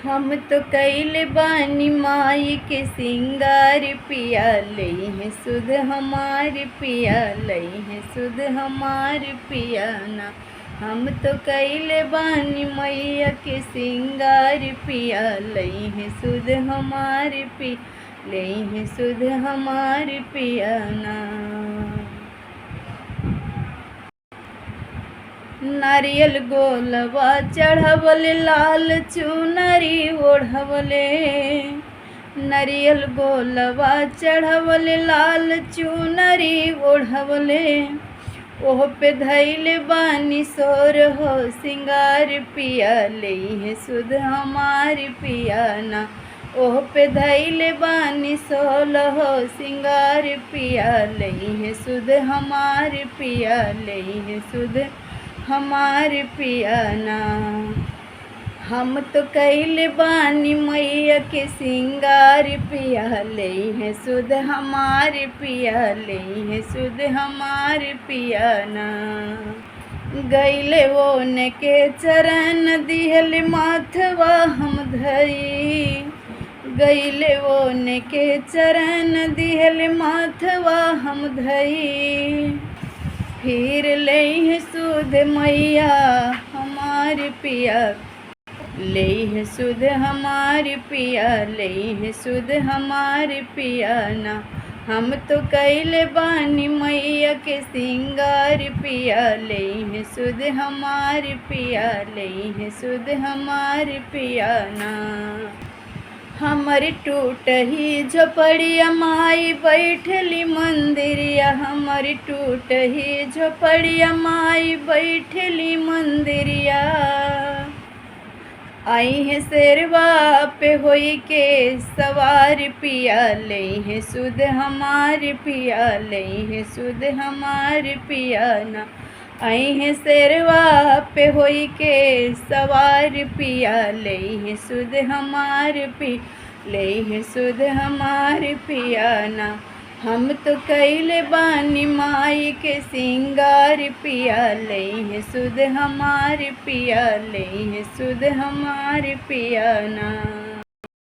हम तो कैले बानी माई के सिंगार पिया लई है सुध हमार पिया लई है सुध हमार पिया ना। हम तो कैले बानी मैया के सिंगार पिया लई है सुध हमार पी लई है सुध हमार पिया ना। नारियल गोलवा चढ़वले लाल चुनरी ओढ़वले। नारियल गोलवा चढ़वले लाल चुनरी ओढ़वले। ओह पे धैले बानी सोर हो सिंगार पिया लई है सुध हमार पिया ना। ओह पे धैले बानी सोल हो सिंगार पिया लई है सुध हमार पिया लई है सुध हमार पिया ना। हम तो कैले बानी मैया के सिंगार पिया लई है सुध हमार पिया लई है सुध हमार पिया ना। गैले ओन के चरण दिहल माथवा हम धई। गैले ओन के चरण दिहल माथवा हम धई। फिर लई है सुध मैया हमार पिया लई है सुध हमार पिया लई है सुध हमार पिया ना। हम तो कैले बानी मैया के सिंगार पिया लई है सुध हमार पिया लई है सुध हमार पिया ना। हमर टूटही झोपड़िया माई बैठली मंदिरिया। हमर टूटही झोपड़िया माई बैठली मंदिरिया। आई है शेरवा पे होई के सवार पिया लई है सुध हमार पिया लई है सुध हमार पिया ना। आई है शेरवा पे होई के सवार पिया लई है सुध हमार पी लई है सुध हमार पिया ना। हम तो कैले बानी माई के सिंगार पिया लई है सुध हमार पिया लई है सुध हमार पिया ना।